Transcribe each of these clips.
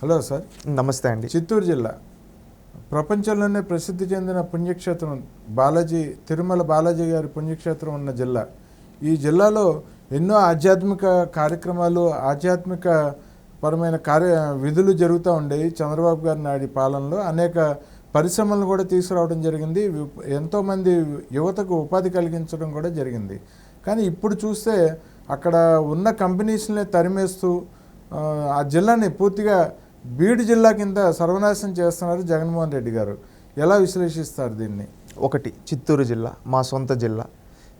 Hello sir. నమస్తే అండి. చిత్తూరు జిల్లా ప్రపంచంలోనే ప్రసిద్ధి చెందిన పుణ్యక్షేత్రం తిరుమల బాలాజీ గారి పుణ్యక్షేత్రం ఉన్న జిల్లా. ఈ జిల్లాలో ఎన్నో ఆధ్యాత్మిక కార్యక్రమాలు, ఆధ్యాత్మిక పరమైన విధులు జరుగుతూ ఉండేవి. చంద్రబాబు గారి నాటి పాలనలో అనేక పరిశ్రమలను కూడా తీసుకురావడం జరిగింది. ఎంతోమంది యువతకు ఉపాధి కలిగించడం కూడా జరిగింది. కానీ ఇప్పుడు చూస్తే అక్కడ ఉన్న కంపెనీస్ని తరిమేస్తూ ఆ జిల్లాని పూర్తిగా బీడు జిల్లా కింద సర్వనాశనం చేస్తున్నారు జగన్మోహన్ రెడ్డి గారు. ఎలా విశ్లేషిస్తారు దీన్ని? ఒకటి, చిత్తూరు జిల్లా మా సొంత జిల్లా.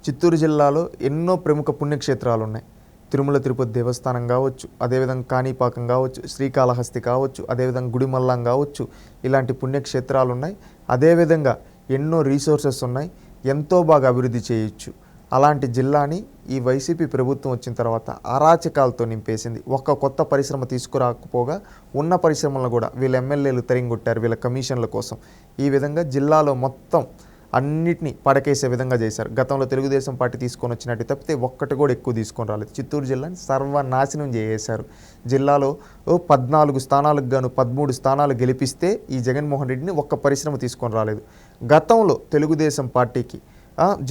చిత్తూరు జిల్లాలో ఎన్నో ప్రముఖ పుణ్యక్షేత్రాలు ఉన్నాయి. తిరుమల తిరుపతి దేవస్థానం కావచ్చు, అదేవిధంగా కాణిపాకం కావచ్చు, శ్రీకాళహస్తి కావచ్చు, అదేవిధంగా గుడిమల్లం కావచ్చు, ఇలాంటి పుణ్యక్షేత్రాలు ఉన్నాయి. అదేవిధంగా ఎన్నో రీసోర్సెస్ ఉన్నాయి, ఎంతో బాగా అభివృద్ధి చేయొచ్చు. అలాంటి జిల్లాని ఈ వైసీపీ ప్రభుత్వం వచ్చిన తర్వాత అరాచకాలతో నింపేసింది. ఒక్క కొత్త పరిశ్రమ తీసుకురాకపోగా ఉన్న పరిశ్రమలను కూడా వీళ్ళ ఎమ్మెల్యేలు తరింగొట్టారు వీళ్ళ కమిషన్ల కోసం. ఈ విధంగా జిల్లాలో మొత్తం అన్నిటినీ పడకేసే విధంగా చేశారు. గతంలో తెలుగుదేశం పార్టీ తీసుకొని వచ్చినట్టు తప్పితే ఒక్కటి కూడా ఎక్కువ తీసుకొని రాలేదు. చిత్తూరు జిల్లాని సర్వనాశనం చేసేశారు. జిల్లాలో 14 స్థానాలకు గాను 13 స్థానాలు గెలిపిస్తే ఈ జగన్మోహన్ రెడ్డిని ఒక్క పరిశ్రమ తీసుకొని రాలేదు. గతంలో తెలుగుదేశం పార్టీకి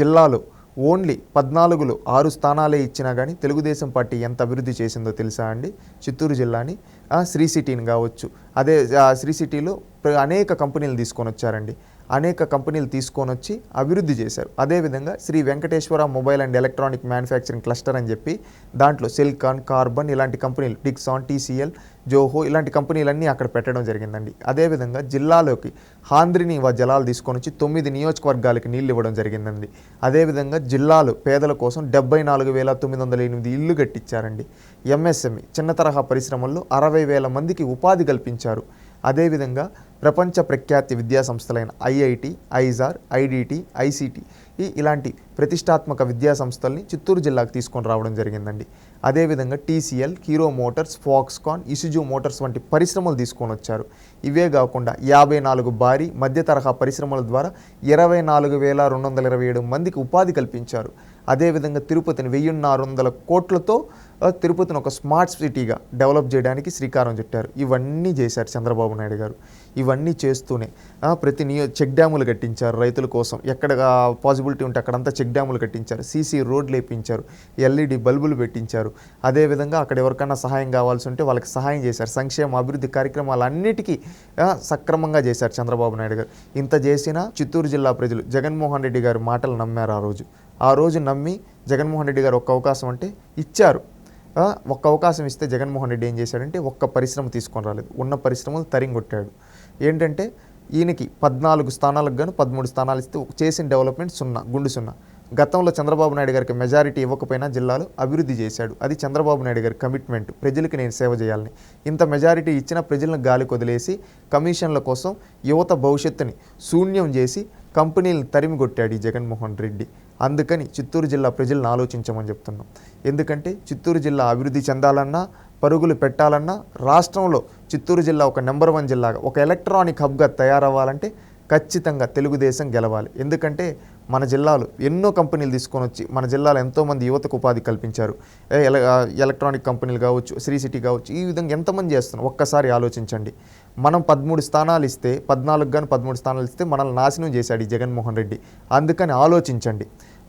జిల్లాలో ఓన్లీ 14లో 6 స్థానాలే ఇచ్చినా కానీ తెలుగుదేశం పార్టీ ఎంత అభివృద్ధి చేసిందో తెలుసా అండి? చిత్తూరు జిల్లాని శ్రీ సిటీని కావచ్చు, అదే శ్రీ సిటీలో అనేక కంపెనీలు తీసుకొని వచ్చారండి. అనేక కంపెనీలు తీసుకొని వచ్చి అభివృద్ధి చేశారు. అదేవిధంగా Shri Venkateswara mobile and electronic manufacturing cluster అని చెప్పి దాంట్లో సిలికాన్, కార్బన్ ఇలాంటి కంపెనీలు, డిక్సాన్, టీసీఎల్, జోహో ఇలాంటి కంపెనీలన్నీ అక్కడ పెట్టడం జరిగిందండి. అదేవిధంగా జిల్లాలోకి హాంద్రినీవా జలాలు తీసుకొని వచ్చి 9 నియోజకవర్గాలకి నీళ్ళు ఇవ్వడం జరిగిందండి. అదేవిధంగా జిల్లాలో పేదల కోసం 74,908 ఇళ్ళు కట్టించారండి. ఎంఎస్ఎంఈ చిన్న తరహా పరిశ్రమల్లో 60,000 మందికి ఉపాధి కల్పించారు. అదేవిధంగా ప్రపంచ ప్రఖ్యాతి విద్యా సంస్థలైన ఐఐటి, ఐజార్, ఐడిటి, ఐసిటి ఇలాంటి ప్రతిష్టాత్మక విద్యా సంస్థల్ని చిత్తూరు జిల్లాకు తీసుకొని రావడం జరిగిందండి. అదేవిధంగా TCL, hero Motors, Foxconn, Isuzu Motors వంటి పరిశ్రమలు తీసుకొని వచ్చారు. ఇవే కాకుండా 54 భారీ మధ్య తరహా పరిశ్రమల ద్వారా 24,227 మందికి ఉపాధి కల్పించారు. అదేవిధంగా తిరుపతిని 1,600 కోట్లతో తిరుపతిని ఒక స్మార్ట్ సిటీగా డెవలప్ చేయడానికి శ్రీకారం చుట్టారు. ఇవన్నీ చేశారు చంద్రబాబు నాయుడు గారు. ఇవన్నీ చేస్తూనే ప్రతి చెక్ డ్యాములు కట్టించారు రైతుల కోసం. ఎక్కడ పాసిబిలిటీ ఉంటే అక్కడంతా చెక్ డ్యాములు కట్టించారు. సీసీ రోడ్లు వేయించారు, ఎల్ఈడి బల్బులు పెట్టించారు. అదేవిధంగా అక్కడ ఎవరికైనా సహాయం కావాల్సి ఉంటే వాళ్ళకి సహాయం చేశారు. సంక్షేమ అభివృద్ధి కార్యక్రమాలు అన్నిటికీ సక్రమంగా చేశారు చంద్రబాబు నాయుడు గారు. ఇంత చేసినా చిత్తూరు జిల్లా ప్రజలు జగన్మోహన్ రెడ్డి గారి మాటలు నమ్మారు. ఆ రోజు నమ్మి జగన్మోహన్ రెడ్డి గారు ఒక్క అవకాశం అంటే ఇచ్చారు. ఒక్క అవకాశం ఇస్తే జగన్మోహన్ రెడ్డి ఏం చేశాడంటే ఒక్క పరిశ్రమ తీసుకొని రాలేదు. ఉన్న పరిశ్రమలు తరింగొట్టాడు. ఏంటంటే ఈయనకి 14 స్థానాలకు గాను 13 స్థానాలు ఇస్తే చేసిన డెవలప్మెంట్ గుండు సున్నా. గతంలో చంద్రబాబు నాయుడు గారికి మెజారిటీ ఇవ్వకపోయినా జిల్లాలో అభివృద్ధి చేశాడు. అది చంద్రబాబు నాయుడు గారి కమిట్మెంట్. ప్రజలకి నేను సేవ చేయాలని. ఇంత మెజారిటీ ఇచ్చిన ప్రజలను గాలికి వదిలేసి కమిషన్ల కోసం యువత భవిష్యత్తుని శూన్యం చేసి కంపెనీలను తరిమికొట్టాడు ఈ జగన్మోహన్ రెడ్డి. అందుకని చిత్తూరు జిల్లా ప్రజలను ఆలోచించమని చెప్తున్నాం. ఎందుకంటే చిత్తూరు జిల్లా అభివృద్ధి చెందాలన్నా, పరుగులు పెట్టాలన్నా, రాష్ట్రంలో చిత్తూరు జిల్లా ఒక నెంబర్ 1 జిల్లాగా, ఒక ఎలక్ట్రానిక్ హబ్గా తయారవ్వాలంటే ఖచ్చితంగా తెలుగుదేశం గెలవాలి. ఎందుకంటే మన జిల్లాలో ఎన్నో కంపెనీలు తీసుకొని వచ్చి మన జిల్లాలో ఎంతోమంది యువతకు ఉపాధి కల్పించారు. ఎలక్ట్రానిక్ కంపెనీలు కావచ్చు, శ్రీ సిటీ కావచ్చు, ఈ విధంగా ఎంతమంది చేస్తున్నాం ఒక్కసారి ఆలోచించండి. మనం 13 స్థానాలు ఇస్తే 14 గాను 13 స్థానాలు ఇస్తే మనల్ని నాశనం చేశాడు ఈ జగన్మోహన్ రెడ్డి. అందుకని ఆలోచించండి.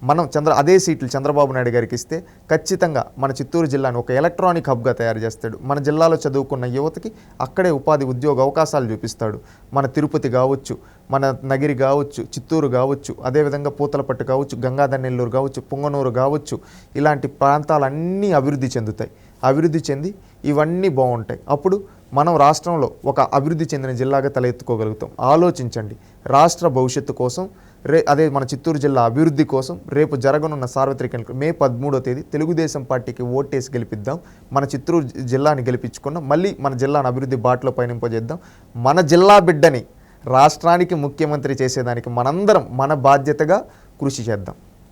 మనం అదే సీట్లు చంద్రబాబు నాయుడు గారికి ఇస్తే ఖచ్చితంగా మన చిత్తూరు జిల్లాను ఒక ఎలక్ట్రానిక్ హబ్గా తయారు చేస్తాడు. మన జిల్లాలో చదువుకున్న యువతకి అక్కడే ఉపాధి ఉద్యోగ అవకాశాలు చూపిస్తాడు. మన తిరుపతి కావచ్చు, మన నగిరి కావచ్చు, చిత్తూరు కావచ్చు, అదేవిధంగా పూతలపట్టు కావచ్చు, గంగాధర్ నెల్లూరు కావచ్చు, పుంగనూరు కావచ్చు, ఇలాంటి ప్రాంతాలన్నీ అభివృద్ధి చెందుతాయి. అభివృద్ధి చెంది ఇవన్నీ బాగుంటాయి. అప్పుడు మనం రాష్ట్రంలో ఒక అభివృద్ధి చెందిన జిల్లాగా తలెత్తుకోగలుగుతాం. ఆలోచించండి. రాష్ట్ర భవిష్యత్తు కోసం అదే మన చిత్తూరు జిల్లా అభివృద్ధి కోసం రేపు జరగనున్న సార్వత్రిక ఎన్నికలు మే 13వ తేదీ తెలుగుదేశం పార్టీకి ఓటేసి గెలిపిద్దాం. మన చిత్తూరు జిల్లాని గెలిపించుకున్నాం. మళ్ళీ మన జిల్లాను అభివృద్ధి బాటలో పయనింపజేద్దాం. మన జిల్లా బిడ్డని రాష్ట్రానికి ముఖ్యమంత్రి చేసేదానికి మనందరం మన బాధ్యతగా కృషి చేద్దాం.